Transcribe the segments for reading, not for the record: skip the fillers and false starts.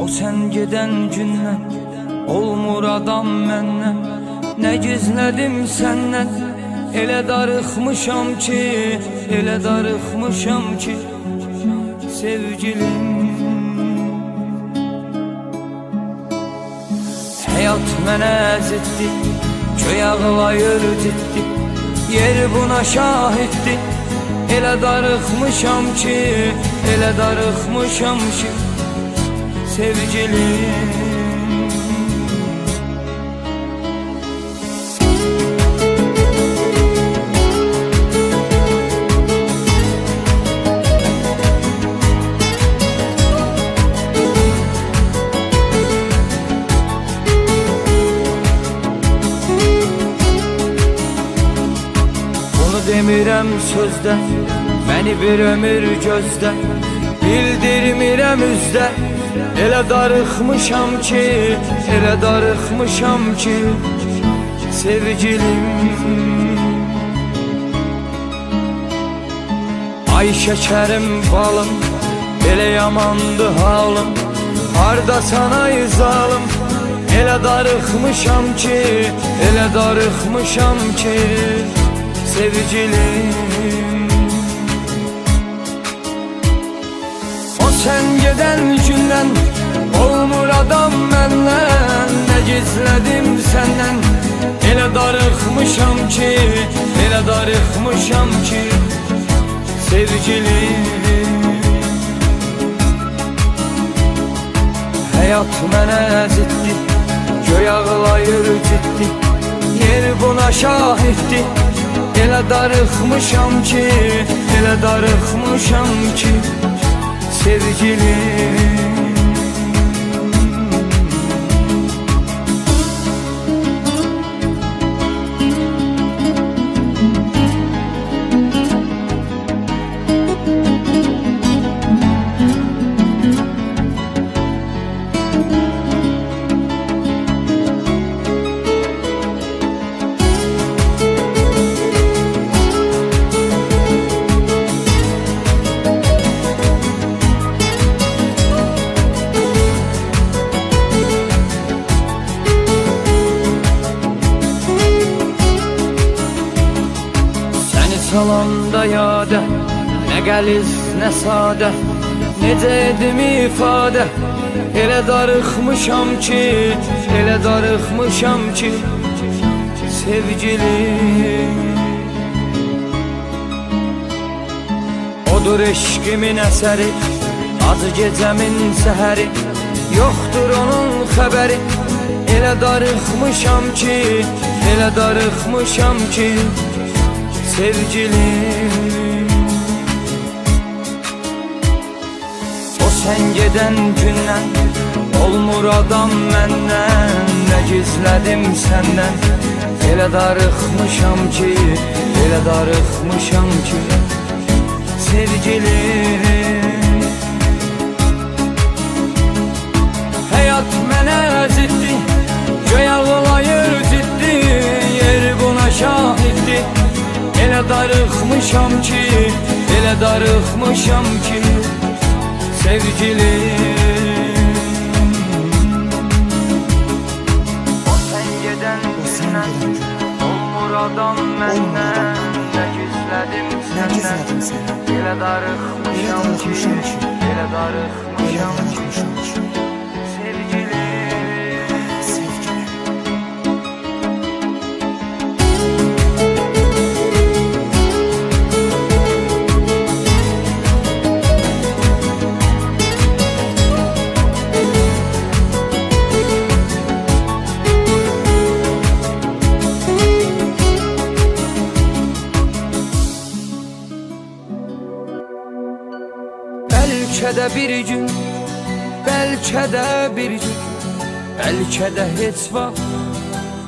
O sen geden günden olmur adam məndən. Ne gizledim senden, ele darıxmışam ki, ele darıxmışam ki sevgilim. Hayat mənə əzitdi, köy ağlayır ciddi, yer buna şahiddi. Elə darıxmışam ki, elə darıxmışam ki sevgilim. Demirəm sözdə, məni bir ömür gözdə, bildirmirəm üzdə. Elə darıxmışam ki, elə darıxmışam ki sevgilim. Ay şəkərim balım, elə yamandı halım, hardasan ay zalım. Elə darıxmışam ki, elə darıxmışam ki sevgilim. O sen geden günden olmur adam məndən. Ne gizledim senden, elə darıxmışam ki, elə darıxmışam ki sevgilim. Hayat mənə əzitdi, göy ağlayır ciddi, yer buna şahiddi. Elə darıxmışam ki, elə darıxmışam ki sevgilim. Salanda yada, ne gəliz, ne sadə, necə edim ifadə. Elə darıxmışam ki, elə darıxmışam ki sevgilim. Odur eşkimin əsəri, acı gecəmin səhəri, yoxdur onun xəbəri. Elə darıxmışam ki, elə darıxmışam ki sevgilim. O sen geden günden olmur adam məndən. Ne gizledim senden, elə darıxmışam ki, elə darıxmışam ki sevgilim. Hayat mənə əzitdi, göy ağlayır ciddi, yer buna şahiddi. Elə darıxmışam ki, elə darıxmışam ki sevgilim. O sen geden gündən olmur adam məndən. Ne gizledim senden, elə darıxmışam ki, elə darıxmışam ki sevgilim. Bəlkə də bir gün, bəlkə də bir gün, bəlkə də heç vaxt,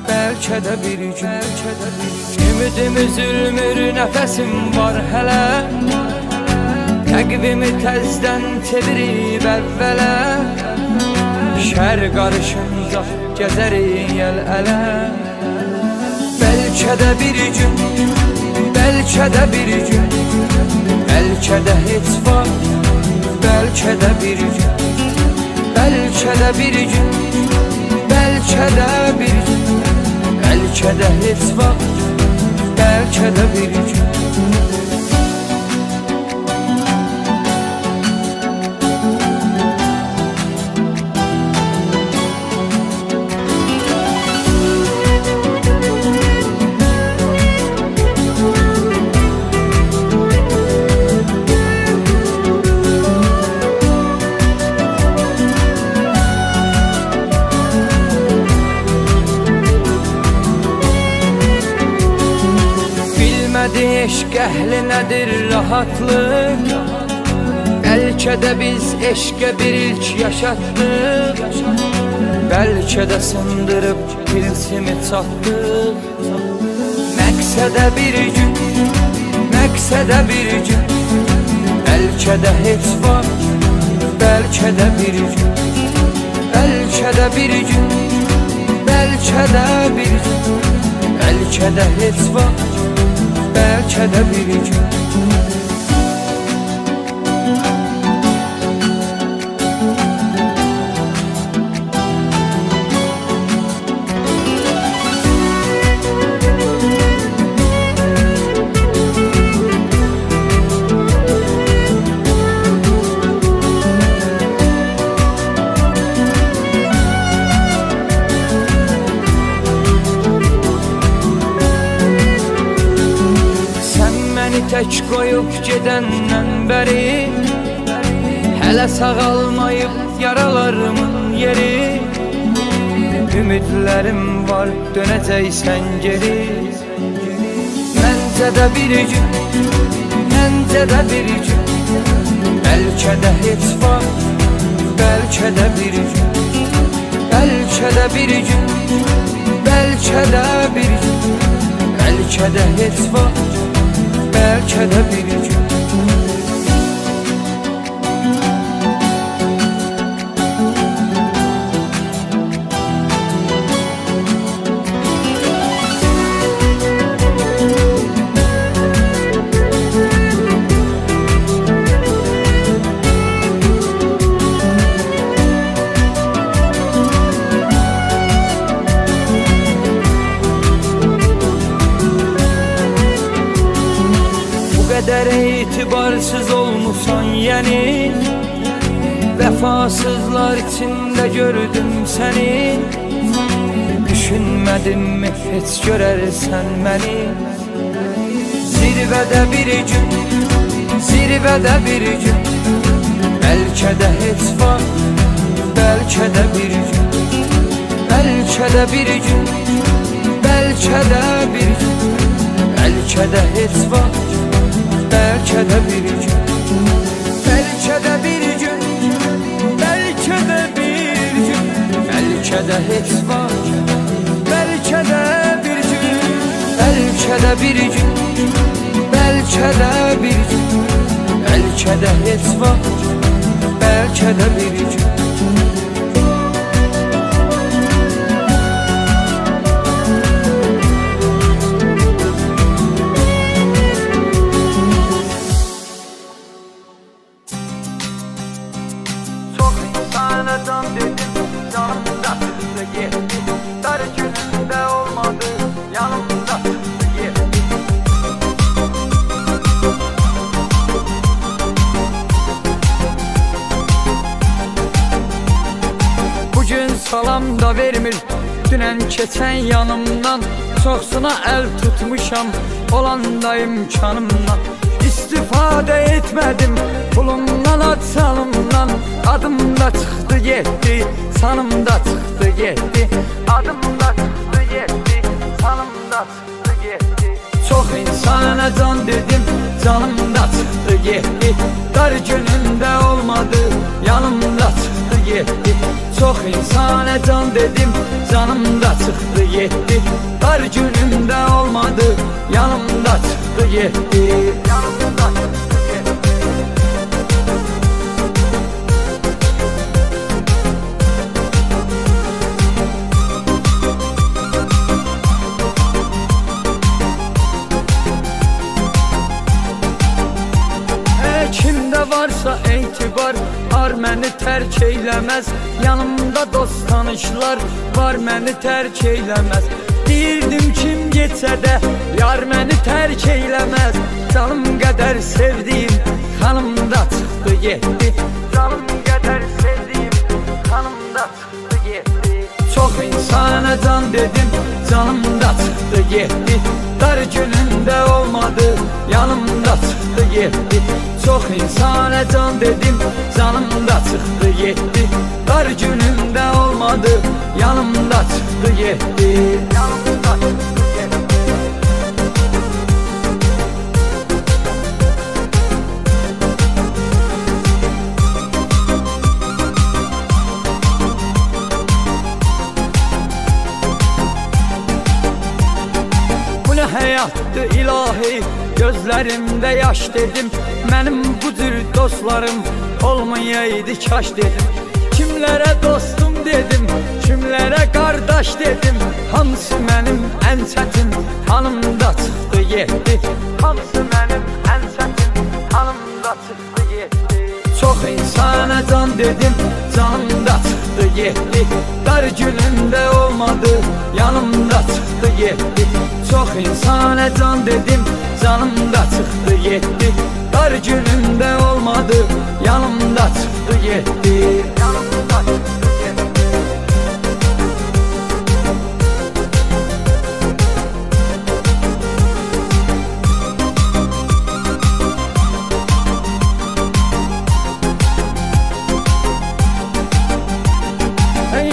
bəlkə də bir gün, bəlkə də bir gün. Ümidim üzülmür, nəfəsim var hələ, təqvimi təzdən çevirib əvvələ. Şər qarışınca gəzərik əl-ələ. Bəlkə də bir gün, bəlkə də bir gün, bəlkə də heç vaxt, bəlkə də bir gün, bəlkə Bəlkə də bir gün, bəlkə də bir gün, bəlkə də heç vaxt, bəlkə də bir gün. Eşq əhli nədir rahatlıq? Bəlkə də biz eşqə bir ilk yaşatdıq, bəlkə də sındırıb tilsimi çatdıq. Məqsədə bir gün, məqsədə bir gün, bəlkə də heç vaxt, bəlkə də bir gün, bəlkə də bir gün, bəlkə də bir gün, bəlkə də heç vaxt, bəlkə də bir gün. Tək qoyub gedəndən bəri, hələ sağalmayıb yaralarımın yeri. Ümidlərim var, dönəcəksən geri. Məncə də bir gün, məncə də bir gün, bəlkə də heç vaxt, bəlkə də bir gün, bəlkə də bir gün, bəlkə də bir gün, bəlkə də heç vaxt, bəlkə də bir gün. Qədər etibarsız olmusan yəni, vəfasızlar içində gördüm səni. Düşünmədim mi heç görərsən məni? Zirvədə bir gün, zirvədə bir gün, bəlkə də heç vaxt, bəlkə də bir gün, bəlkə də bir gün, bəlkə də bir gün, bəlkə də heç vaxt, bəlkə də bir gün, bəlkə də bir gün, bəlkə də bir gün, bəlkə də heç vaxt, bəlkə də bir gün, bəlkə də bir gün, bəlkə də bir gün, bəlkə də heç vaxt, bəlkə də bir gün. Can dedim, canımda çıktı gitti, dar günümde olmadı, yanımda çıktı gitti. Bugün salam da vermir, dünən keçən yanımdan, çoxsuna əl tutmuşam, olanda imkanımdan. İstifadə etmədim pulumdan, açalımdan, adım da çıxdı getdi, sanım da çıxdı getdi, adım da çıxdı getdi, sanım da çıxdı getdi. Çox insana can dedim, canım da çıxdı getdi, dar günümdə olmadı, yanımda çıxdı getdi. Çox insana can dedim, canım da çıxdı getdi, dar günümdə olmadı, yanımda çıxdı getdi, yanımda çıxdı getdi. Kimdə varsa etibar, ar məni tərk eyləməz. Yanımda dost tanışlar var, məni tərk eyləməz. Deyirdim kim getsə də yar məni tərk eyləməz. Canım qədər sevdiyim xanım da çıxdı getdi. Canım qədər sevdiyim xanım da çıxdı getdi. Çox insana can dedim, canım da çıxdı getdi. Dar günündə olmadı, yanımda çıxdı getdi. Çox insana can dedim, canım da çıxdı getdi. Dar günündə olmadı, yanımda çıxdı getdi. Yanımda çıxdı getdi. Həyatdı ilahi, gözlərimdə yaş dedim. Mənim bu cür dostlarım olmayaydı kaş dedim. Kimlərə dostum dedim, kimlərə qardaş dedim. Hamısı mənim ən çətin hanımda çıxdı getdi. Hamısı mənim ən çətin hanımda çıxdı getdi. Çox insana can dedim, canım da çıxdı getdi. Dar günündə olmadı, yanımda çıxdı getdi. Çox insana can dedim, canım da çıxdı getdi. Dar günündə olmadı, yanımda çıxdı getdi. Yanımda çıxdı getdi.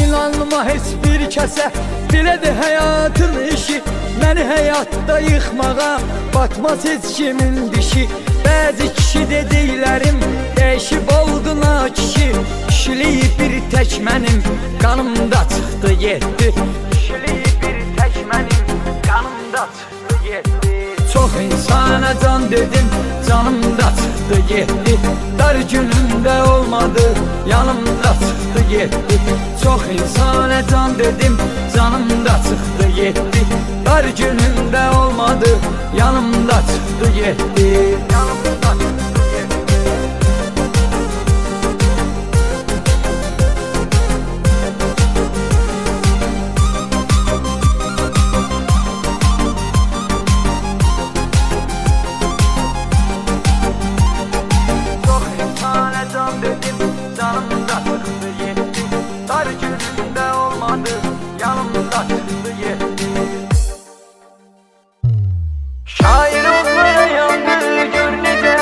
İnanma heç bir kəsə, belədir həyatın işi. Məni həyatda yıxmağa batmaz heç kimin dişi. Bəzi kişi dediklərim dəyişib oldu nakişi. Kişiliyi bir tək mənim qanımda çıxdı getdi. Kişiliyi bir tək mənim qanımda çıxdı getdi. Çox insana can dedim, canım da çıxdı getdi. Dar günündə olmadı, yanımda çıxdı getdi. Çox insana can dedim, canım da çıxdı getdi. Dar günündə olmadı, yanımda çıxdı getdi. Yanımda çıxdı getdi. Çox insana can dedim, canım da çıxdı getdi. Dar günündə olmadı, yanımda çıxdı getdi. Şair onlara yandı, gör necə.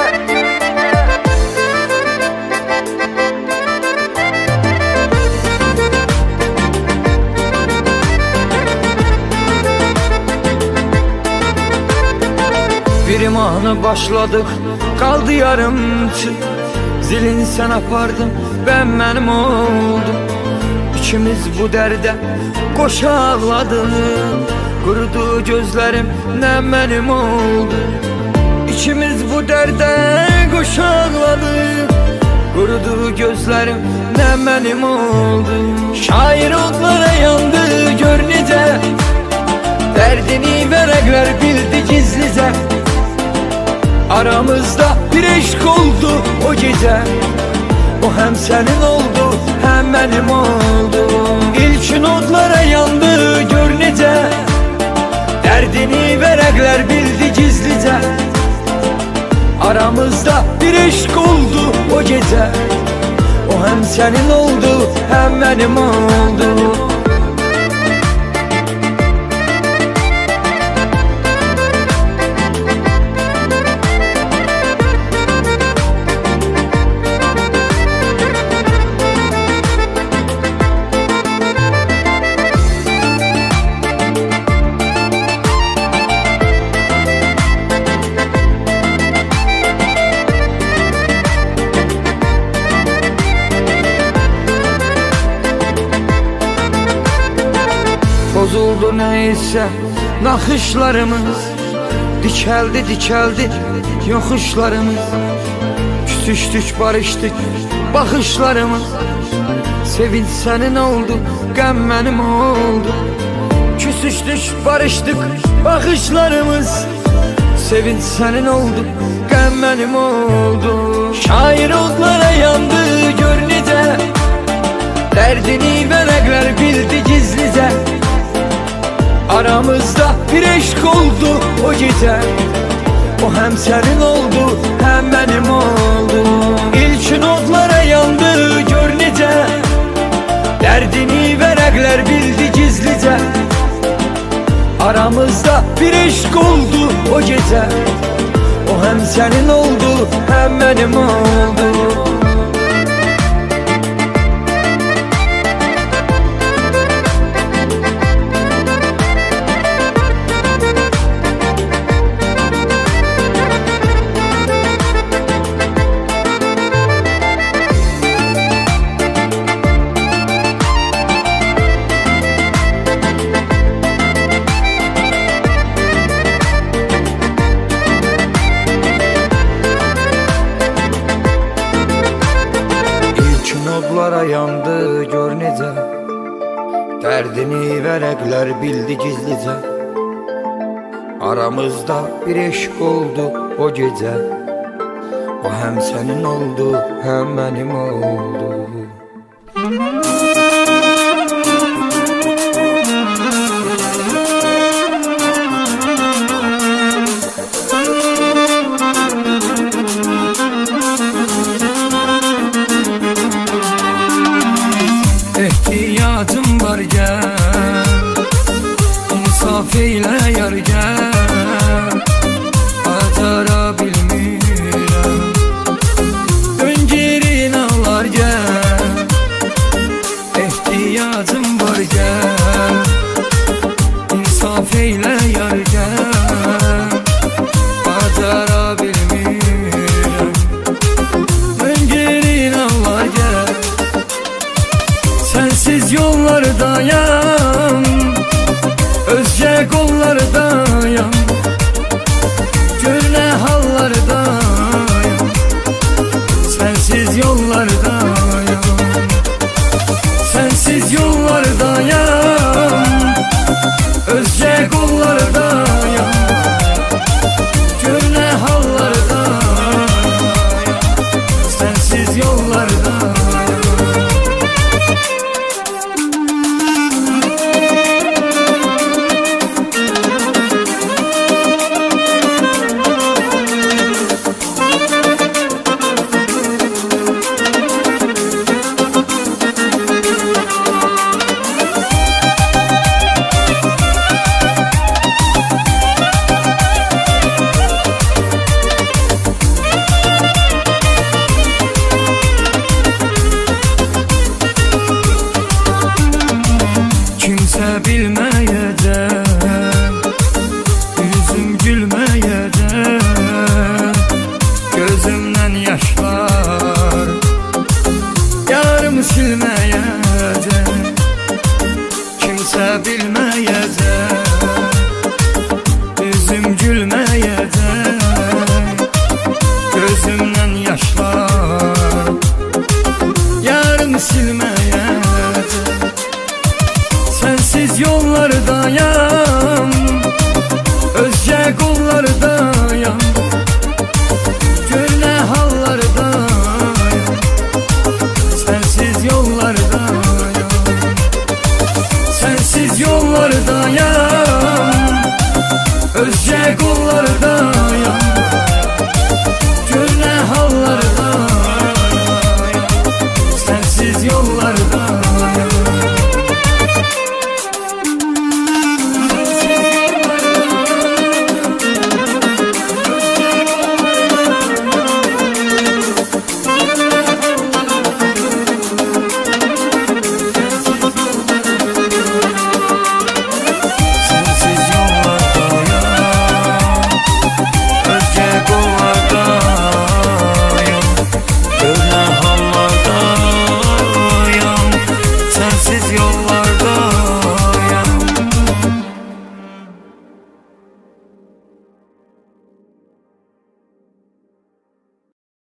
Bir imanı başladık, kaldı yarımçı. Zilin sen apardın, ben mənim oldum. İkimiz bu dərdə qoşa ağladık. Qurudu gözlerim, ne mənim oldu. İkimiz bu dərdə qoşa ağladık. Qurudu gözlerim, ne mənim oldu. Şair odlara yandı, gör necə. Dərdini vərəqlər bildi gizlicə. Aramızda bir eşq oldu o gecə. O hem senin oldu, hem benim oldu. İlkin odlara yandı, gör necə. Dərdini vərəqlər bildi gizlicə. Aramızda bir eşq oldu o gecə. O hem senin oldu, hem benim oldu. Bozuldu neyse nakışlarımız. Dikeldi dikeldi yokuşlarımız. Küsüştük barıştık bakışlarımız. Sevinç senin oldu, gəm benim oldu. Küsüştük barıştık bakışlarımız. Sevinç senin oldu, gəm benim oldu. Ayrılıklara yandı gör necə, dərdini vərəqlər bildi gizlicə. Aramızda bir eşq oldu o gecə, o həm sənin oldu, həm mənim oldu. İlkin odlara yandı gör necə, dərdini vərəqlər bildi gizlicə. Aramızda bir eşq oldu o gecə, o həm sənin oldu, həm mənim oldu. Odlara yandı gör necə, dərdini vərəqlər bildi gizlicə. Aramızda bir eşq oldu o gecə, o həm sənin oldu, həm mənim oldu. İhtiyacım var gel, insaf eyle yar gel. Atara bilmirəm, dön geri ağlar gel. İhtiyacım var gel, insaf eyle yar gel. Atara bilmirəm, dön geri ağlar gel. Sensiz yollardayam, özce kollardayam. Gör ne hallardayam, sensiz yollardayam. Sensiz yollardayam, özce kollardayam. Gör ne hallardayam, sensiz yollardayam. Kimse bilmeyecek, yüzüm gülmeyecek, gözümden yaşlar yarım silmeyecek. Kimse bilmeyecek, yüzüm gülmeyecek, gözümden yaşlar yarım silmeyecek.